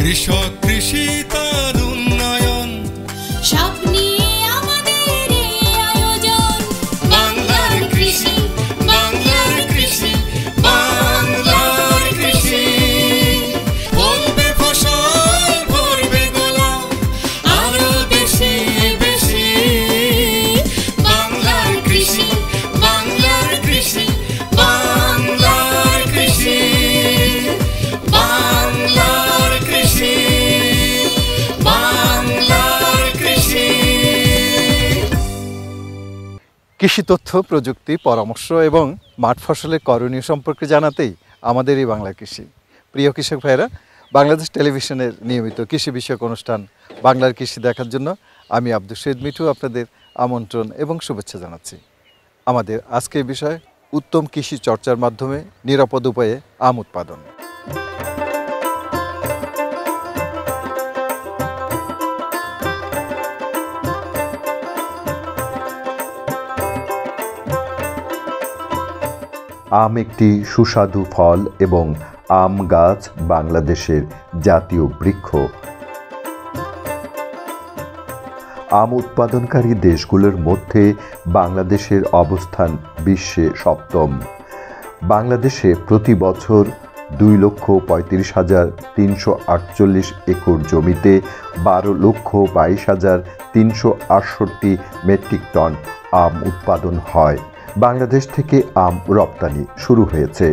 কৃষক কৃষি তার উন্নয়ন সব নিয়ে আমাদের এই আয়োজন। বাংলার কৃষি, বাংলার কৃষি, বাংলার কৃষি। ফলবে ফসল, ভরবে গোলা, আরো বেশি বেশি। বাংলার কৃষি, বাংলার কৃষি, বাংলার কৃষি, বাংলার কৃষি, বাংলার কৃষি। কৃষি তথ্য, প্রযুক্তি, পরামর্শ এবং মাঠ ফসলের করণীয় সম্পর্কে জানাতেই আমাদের এই বাংলা কৃষি। প্রিয় কৃষক ভাইরা, বাংলাদেশ টেলিভিশনের নিয়মিত কৃষি বিষয়ক অনুষ্ঠান বাংলার কৃষি দেখার জন্য আমি আব্দুল শহীদ মিঠু আপনাদের আমন্ত্রণ এবং শুভেচ্ছা জানাচ্ছি। আমাদের আজকের বিষয় উত্তম কৃষি চর্চার মাধ্যমে নিরাপদ উপায়ে আম উৎপাদন। আম একটি সুস্বাদু ফল এবং আম গাছ বাংলাদেশের জাতীয় বৃক্ষ। আম উৎপাদনকারী দেশগুলোর মধ্যে বাংলাদেশের অবস্থান বিশ্বে সপ্তম। বাংলাদেশে প্রতি বছর 2,35,348 একর জমিতে 12,22,368 মেট্রিক টন আম উৎপাদন হয়। বাংলাদেশ থেকে আম রপ্তানি শুরু হয়েছে।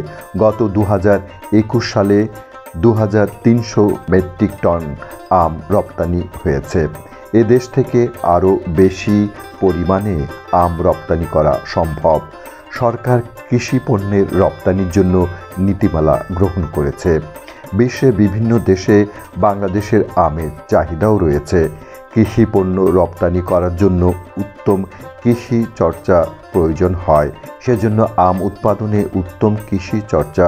গত 2021 সালে 2,300 মেট্রিক টন আম রপ্তানি হয়েছে। এদেশ থেকে আরও বেশি পরিমাণে আম রপ্তানি করা সম্ভব। সরকার কৃষি পণ্যের রপ্তানির জন্য নীতিমালা গ্রহণ করেছে। বিশ্বের বিভিন্ন দেশে বাংলাদেশের আমের চাহিদাও রয়েছে। কৃষি পণ্য রপ্তানি করার জন্য উত্তম কৃষি চর্চা প্রয়োজন হয়। সেজন্য আম উৎপাদনে উত্তম কৃষি চর্চা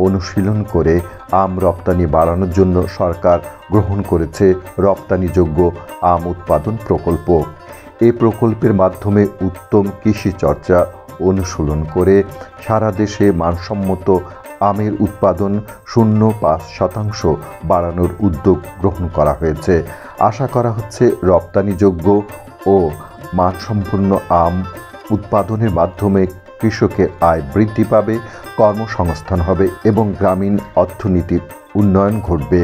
অনুশীলন করে আম রপ্তানি বাড়ানোর জন্য সরকার গ্রহণ করেছে রপ্তানিযোগ্য আম উৎপাদন প্রকল্প। এই প্রকল্পের মাধ্যমে উত্তম কৃষি চর্চা অনুশীলন করে সারা দেশে মানসম্মত আমের উৎপাদন 0.5% বাড়ানোর উদ্যোগ গ্রহণ করা হয়েছে। আশা করা হচ্ছে রপ্তানিযোগ্য ও মানসম্পন্ন আম উৎপাদনের মাধ্যমে কৃষকের আয় বৃদ্ধি পাবে, কর্মসংস্থান হবে এবং গ্রামীণ অর্থনীতির উন্নয়ন ঘটবে।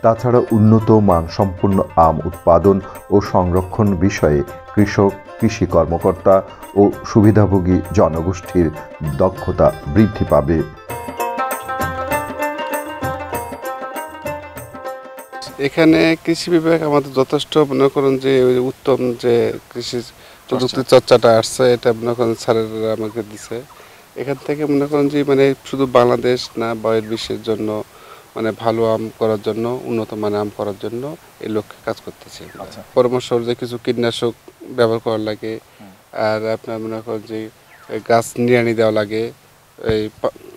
তাছাড়া উন্নত মানসম্পন্ন আম উৎপাদন ও সংরক্ষণ বিষয়ে কৃষক, কৃষি কর্মকর্তা ও সুবিধাভোগী জনগোষ্ঠীর দক্ষতা বৃদ্ধি পাবে। এখানে কৃষি বিভাগ আমাদের যথেষ্ট মনে করেন যে উত্তম যে কৃষি প্রযুক্তি চর্চাটা আসছে, এটা মনে করেন স্যারেরা আমাকে দিছে। এখান থেকে মনে করেন যে মানে শুধু বাংলাদেশ না, বয়ের বিশ্বের জন্য মানে ভালো আম করার জন্য, উন্নত মানের আম করার জন্য এই লক্ষ্যে কাজ করতেছি। পরামর্শ যে কিছু কীটনাশক ব্যবহার করা লাগে, আর আপনার মনে করেন যে গাছ নিড়ানি দেওয়া লাগে, এই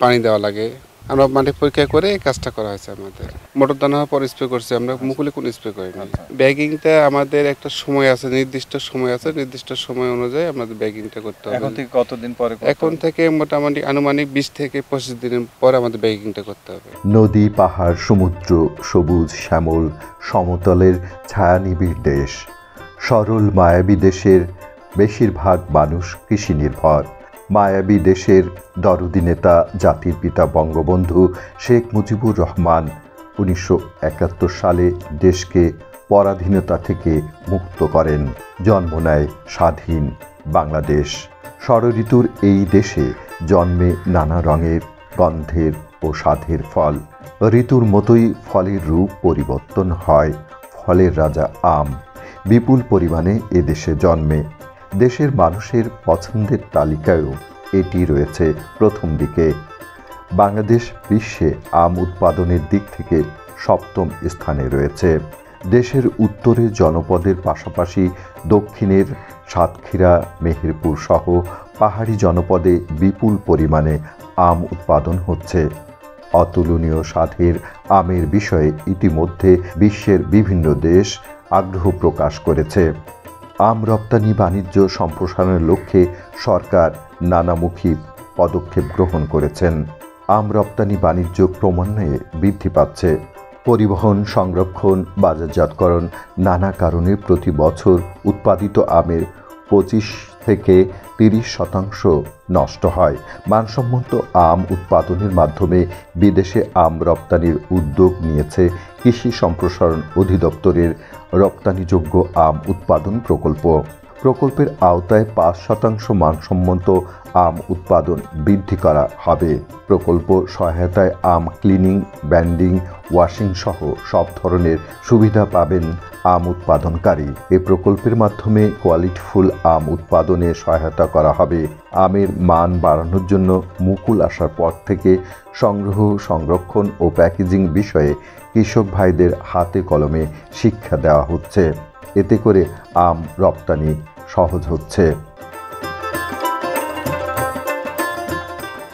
পানি দেওয়া লাগে। আমরা মাঠে পরীক্ষা করে এই কাজটা করা হয়েছে। আমাদের মোটর দানা হওয়ার পর স্প্রে করছি, আমরা মুকুলে কোনো স্প্রে করিনি। ব্যাগিংটা আমাদের একটা সময় আছে, নির্দিষ্ট সময় আছে, নির্দিষ্ট সময় অনুযায়ী আমাদের ব্যাগিংটা করতে হবে। এখন থেকে কতদিন পরে? এখন থেকে মোটামুটি আনুমানিক 20 থেকে 25 দিনের পরে আমাদের ব্যাগিংটা করতে হবে। নদী, পাহাড়, সমুদ্র, সবুজ শ্যামল সমতলের ছায়ানিবিড় দেশ। সরল মায়াবী দেশের বেশিরভাগ মানুষ কৃষি নির্ভর। মায়াবী দেশের দরদি নেতা জাতির পিতা বঙ্গবন্ধু শেখ মুজিবুর রহমান 1971 সালে দেশকে পরাধীনতা থেকে মুক্ত করেন। জন্ম নেয় স্বাধীন বাংলাদেষ। ষড়ঋতুর এই দেশে জন্মে নানা রঙের, গন্ধের ও স্বাদের ফল। ঋতুর মতোই ফলের রূপ পরিবর্তন হয়। ফলের রাজা আম বিপুল পরিমাণে এদেশে জন্মে। দেশের মানুষের পছন্দের তালিকায়ও এটি রয়েছে প্রথম দিকে। বাংলাদেশ বিশ্বে আম উৎপাদনের দিক থেকে সপ্তম স্থানে রয়েছে। দেশের উত্তরের জনপদের পাশাপাশি দক্ষিণের সাতক্ষীরা, মেহেরপুর সহ পাহাড়ি জনপদে বিপুল পরিমাণে আম উৎপাদন হচ্ছে। অতুলনীয় স্বাদের আমের বিষয়ে ইতিমধ্যে বিশ্বের বিভিন্ন দেশ আগ্রহ প্রকাশ করেছে। আম রপ্তানি বাণিজ্য সম্প্রসারণের লক্ষ্যে সরকার নানামুখী পদক্ষেপ গ্রহণ করেছেন। আম রপ্তানি বাণিজ্য ক্রমান্বয়ে বৃদ্ধি পাচ্ছে। পরিবহন, সংরক্ষণ, বাজারজাতকরণ নানা কারণে প্রতি বছর উৎপাদিত আমের 25 থেকে 30% নষ্ট হয়। মানসম্মত আম উৎপাদনের মাধ্যমে বিদেশে আম রপ্তানির উদ্যোগ নিয়েছে কৃষি সম্প্রসারণ অধিদপ্তরের রপ্তানিযোগ্য আম উৎপাদন প্রকল্প। প্রকল্পের আওতায় 5% মানসম্মত আম উৎপাদন বৃদ্ধি করা হবে। প্রকল্প সহায়তায় আম ক্লিনিং, ব্যান্ডিং, ওয়াশিং সহ সব ধরনের সুবিধা পাবেন আম উৎপাদনকারী। এই প্রকল্পের মাধ্যমে কোয়ালিটিফুল আম উৎপাদনে সহায়তা করা হবে। আমের মান বাড়ানোর জন্য মুকুল আসার পর থেকে সংগ্রহ, সংরক্ষণ ও প্যাকেজিং বিষয়ে কৃষক ভাইদের হাতে কলমে শিক্ষা দেওয়া হচ্ছে। এতে করে আম রপ্তানি সহজ হচ্ছে।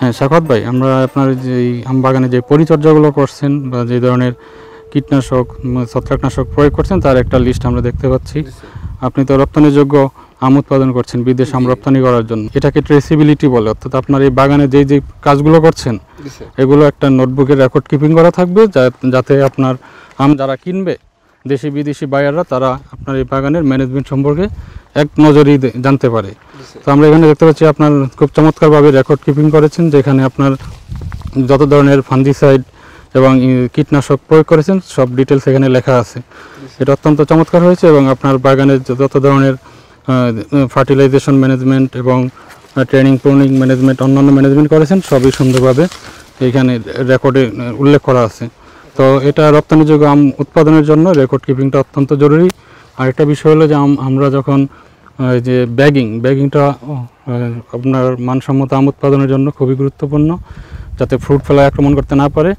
হ্যাঁ সাখাওয়াত ভাই, আমরা আপনার যে আম বাগানে যে পরিচর্যাগুলো করছেন বা যে ধরনের কীটনাশক, ছত্রাকনাশক প্রয়োগ করছেন তার একটা লিস্ট আমরা দেখতে পাচ্ছি। আপনি তো রপ্তানিযোগ্য আম উৎপাদন করছেন বিদেশ আম রপ্তানি করার জন্য, এটাকে ট্রেসিবিলিটি বলে। অর্থাৎ আপনার এই বাগানে যে যে কাজগুলো করছেন এগুলো একটা নোটবুকে রেকর্ড কিপিং করা থাকবে, যাতে আপনার আম যারা কিনবে, দেশি বিদেশি বায়াররা, তারা আপনার এই বাগানের ম্যানেজমেন্ট সম্পর্কে এক নজরেই জানতে পারে। তো আমরা এখানে দেখতে পাচ্ছি আপনার খুব চমৎকারভাবে রেকর্ড কিপিং করেছেন, যেখানে আপনার যত ধরনের ফাঙ্গিসাইড এবং কীটনাশক প্রয়োগ করেছেন সব ডিটেলস এখানে লেখা আছে। এটা অত্যন্ত চমৎকার হয়েছে এবং আপনার বাগানের যত ধরনের ফার্টিলাইজেশন ম্যানেজমেন্ট এবং ট্রেনিং, প্রুনিং ম্যানেজমেন্ট, অন্যান্য ম্যানেজমেন্ট করেছেন সবই সুন্দরভাবে এইখানে রেকর্ডে উল্লেখ করা আছে। তো এটা রপ্তানিযোগ্য আম উৎপাদনের জন্য রেকর্ড কিপিংটা অত্যন্ত জরুরি। আরেকটা বিষয় হলো যে আমরা যখন যে ব্যাগিংটা আপনার মানসম্মত আম উৎপাদনের জন্য খুবই গুরুত্বপূর্ণ, যাতে ফ্রুট ফ্লাই আক্রমণ করতে না পারে।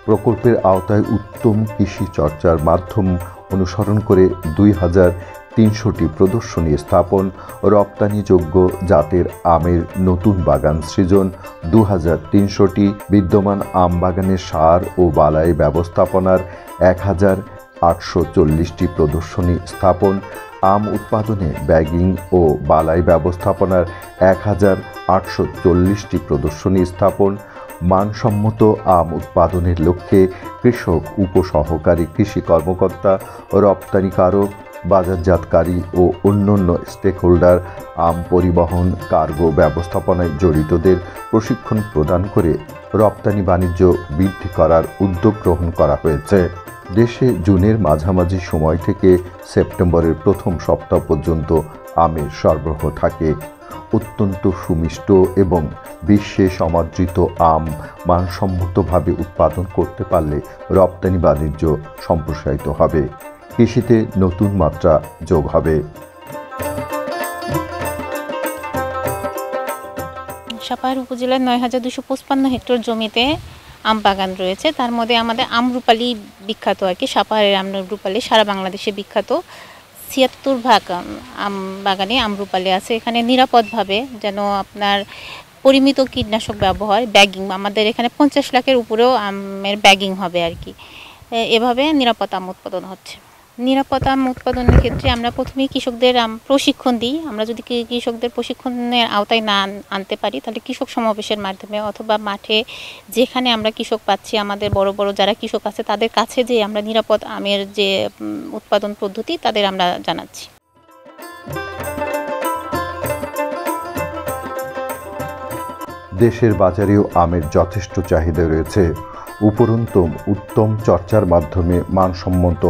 প্রকল্পের আওতায় উত্তম কৃষি চর্চার মাধ্যম অনুসরণ করে 2300টি প্রদর্শনী স্থাপন, রপ্তানিযোগ্য জাতের আমের নতুন বাগান সৃজন, 2300টি বিদ্যমান আম বাগানের সার ও বালাই ব্যবস্থাপনার 1840টি প্রদর্শনী স্থাপন, আম উৎপাদনে ব্যাগিং ও বালাই ব্যবস্থাপনার 1840টি প্রদর্শনী স্থাপন, মানসম্মত আম উৎপাদনের লক্ষ্যে কৃষক, উপসহকারী কৃষি কর্মকর্তা, রপ্তানিকারক, বাজারজাতকারী ও অন্যান্য স্টেকহোল্ডার আম পরিবহন, কার্গো ব্যবস্থাপনায় জড়িতদের প্রশিক্ষণ প্রদান করে রপ্তানি বাণিজ্য বৃদ্ধি করার উদ্যোগ গ্রহণ করা হয়েছে। দেশে জুনের মাঝামাঝি সময় থেকে সেপ্টেম্বরের প্রথম সপ্তাহ পর্যন্ত আমের সরবরাহ থাকে। অত্যন্ত সুমিষ্ট এবং বিশ্বে সমাদৃত আম মানসম্মতভাবে উৎপাদন করতে পারলে রপ্তানি বাণিজ্য সম্প্রসারিত হবে, কৃষিতে নতুন মাত্রা যোগ হবে। সাপাহার উপজেলার 9255 হেক্টর জমিতে আম বাগান রয়েছে। তার মধ্যে আমাদের আমরুপালি বিখ্যাত আর কি, সাপাহারের আমরুপালি সারা বাংলাদেশে বিখ্যাত। 76 আম বাগানে আমরুপালি আছে। এখানে নিরাপদভাবে যেন আপনার পরিমিত কীটনাশক ব্যবহার, ব্যাগিং, আমাদের এখানে 50 লাখের উপরেও আমের ব্যাগিং হবে আর কি। এভাবে নিরাপদ আম উৎপাদন হচ্ছে। নিরাপদ আম উৎপাদনের ক্ষেত্রে আমরা প্রথমেই কৃষকদের প্রশিক্ষণ দিই। আমরা যদি কৃষকদের প্রশিক্ষণের আওতায় না আনতে পারি, তাহলে কৃষক সমাবেশের মাধ্যমে অথবা মাঠে যেখানে আমরা কৃষক পাচ্ছি, আমাদের বড় বড় যারা কৃষক আছে তাদের কাছে যে আমরা নিরাপদ আমের যে উৎপাদন পদ্ধতি তাদের আমরা জানাচ্ছি। দেশের বাজারেও আমের যথেষ্ট চাহিদা রয়েছে। উপরন্তু উত্তম চর্চার মাধ্যমে মানসম্মত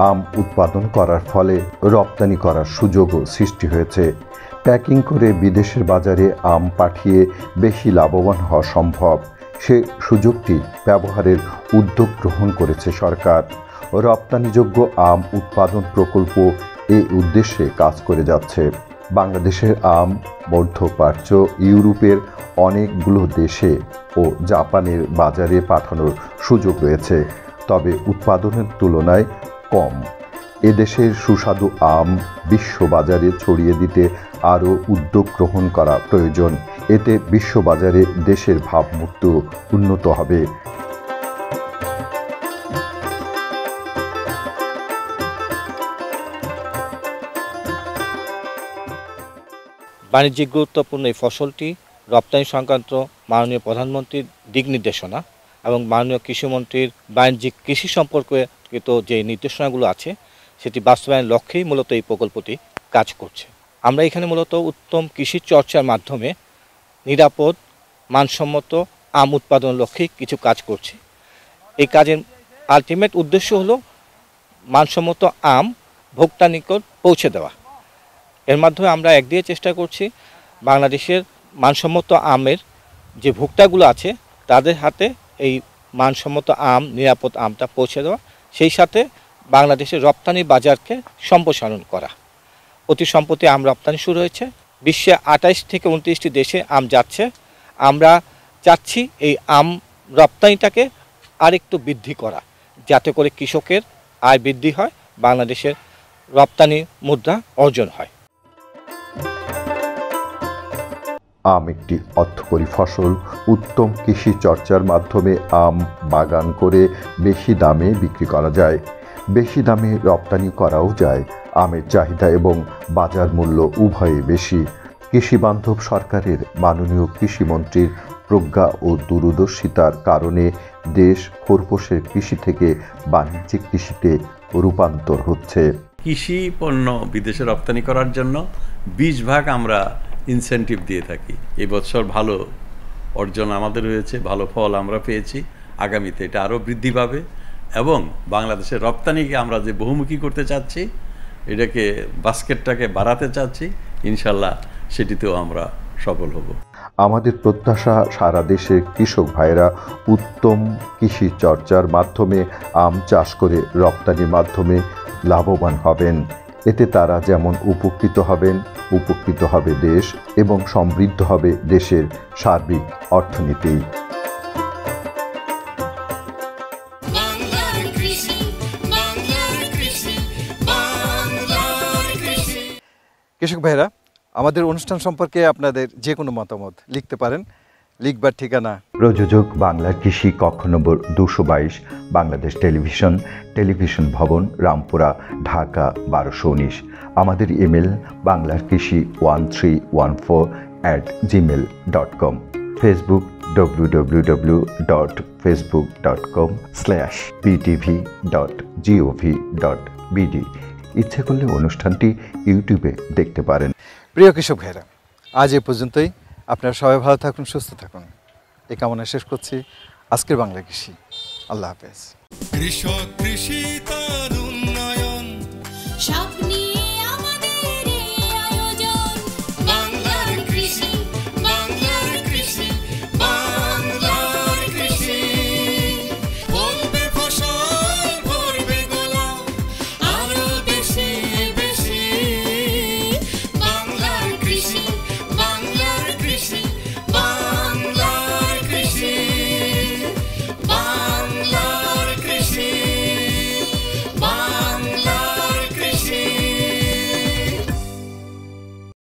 আম উৎপাদন করার ফলে রপ্তানি করার সুযোগও সৃষ্টি হয়েছে। প্যাকিং করে বিদেশের বাজারে আম পাঠিয়ে বেশি লাভবান হওয়া সম্ভব। সে সুযোগটি ব্যবহারের উদ্যোগ গ্রহণ করেছে সরকার। রপ্তানিযোগ্য আম উৎপাদন প্রকল্প এই উদ্দেশ্যে কাজ করে যাচ্ছে। বাংলাদেশের আম মধ্যপ্রাচ্য, ইউরোপের অনেকগুলো দেশে ও জাপানের বাজারে পাঠানোর সুযোগ রয়েছে, তবে উৎপাদনের তুলনায় কম। এদেশের সুস্বাদু আম বিশ্ববাজারে ছড়িয়ে দিতে আরও উদ্যোগ গ্রহণ করা প্রয়োজন। এতে বিশ্ববাজারে দেশের ভাবমূর্ত উন্নত হবে। বাণিজ্যিক গুরুত্বপূর্ণ এই ফসলটি রপ্তানি সংক্রান্ত মাননীয় প্রধানমন্ত্রীর দিক নির্দেশনা এবং মাননীয় কৃষিমন্ত্রীর বাণিজ্যিক কৃষি সম্পর্কিত যে নির্দেশনাগুলো আছে সেটি বাস্তবায়নের লক্ষ্যেই মূলত এই প্রকল্পটি কাজ করছে। আমরা এখানে মূলত উত্তম কৃষি চর্চার মাধ্যমে নিরাপদ মানসম্মত আম উৎপাদনের লক্ষ্যেই কিছু কাজ করছি। এই কাজের আলটিমেট উদ্দেশ্য হলো মানসম্মত আম ভোক্তার নিকট পৌঁছে দেওয়া। এর মাধ্যমে আমরা একদিকে চেষ্টা করছি বাংলাদেশের মানসম্মত আমের যে ভোক্তাগুলো আছে তাদের হাতে এই মানসম্মত আম নিরাপদ আমটা পৌঁছে দেওয়া, সেই সাথে বাংলাদেশের রপ্তানি বাজারকে সম্প্রসারণ করা। অতি সম্প্রতি আম রপ্তানি শুরু হয়েছে, বিশ্বে 28 থেকে 29টি দেশে আম যাচ্ছে। আমরা চাচ্ছি এই আম রপ্তানিটাকে আরেকটু বৃদ্ধি করা, যাতে করে কৃষকের আয় বৃদ্ধি হয়, বাংলাদেশের রপ্তানি মুদ্রা অর্জন হয়। আম একটি অর্থকরী ফসল। উত্তম কৃষি চর্চার মাধ্যমে আম বাগান করে বেশি দামে বিক্রি করা যায়, বেশি দামে রপ্তানি করাও যায়। আমের চাহিদা এবং বাজার মূল্য উভয়ে বেশি। কৃষিবান্ধব সরকারের মাননীয় কৃষিমন্ত্রীর প্রজ্ঞা ও দূরদর্শিতার কারণে দেশ খোরপোশের কৃষি থেকে বাণিজ্যিক কৃষিতে রূপান্তর হচ্ছে। কৃষি পণ্য বিদেশে রপ্তানি করার জন্য 20% আমরা ইনসেন্টিভ দিয়ে থাকি। এই বছর ভালো অর্জন আমাদের হয়েছে, ভালো ফল আমরা পেয়েছি। আগামীতে এটা আরও বৃদ্ধি পাবে এবং বাংলাদেশের রপ্তানিকে আমরা যে বহুমুখী করতে চাচ্ছি, এটাকে বাস্কেটটাকে বাড়াতে চাচ্ছি, ইনশাল্লাহ সেটিতেও আমরা সফল হব। আমাদের প্রত্যাশা সারা দেশের কৃষক ভাইরা উত্তম কৃষি চর্চার মাধ্যমে আম চাষ করে রপ্তানির মাধ্যমে লাভবান হবেন। এতে তারা যেমন উপকৃত হবেন, উপকৃত হবে দেশ এবং সমৃদ্ধ হবে দেশের সার্বিক অর্থনীতি। বাংলার কৃষি, বাংলার কৃষি, বাংলার কৃষি। কৃষক ভাইরা, আমাদের অনুষ্ঠান সম্পর্কে আপনাদের যে কোনো মতামত লিখতে পারেন। লিখবার ঠিকানা প্রযোজক বাংলার কৃষি, কক্ষ নম্বর 222, বাংলাদেশ টেলিভিশন, টেলিভিশন ভবন, রামপুরা, ঢাকা 1219। আমাদের ইমেল বাংলারকৃষি 1314@gmail.com। Facebook www.facebook.com/ptv.gov.bd। ইচ্ছে করলে অনুষ্ঠানটি ইউটিউবে দেখতে পারেন। প্রিয় কৃষক ভাইরা, আজ এ পর্যন্তই। আপনারা সবাই ভালো থাকুন, সুস্থ থাকুন, এই কামনা শেষ করছি আজকের বাংলা কৃষি। আল্লাহ হাফেজ। কৃষক কৃষি তার উন্নয়ন, স্বপ্ন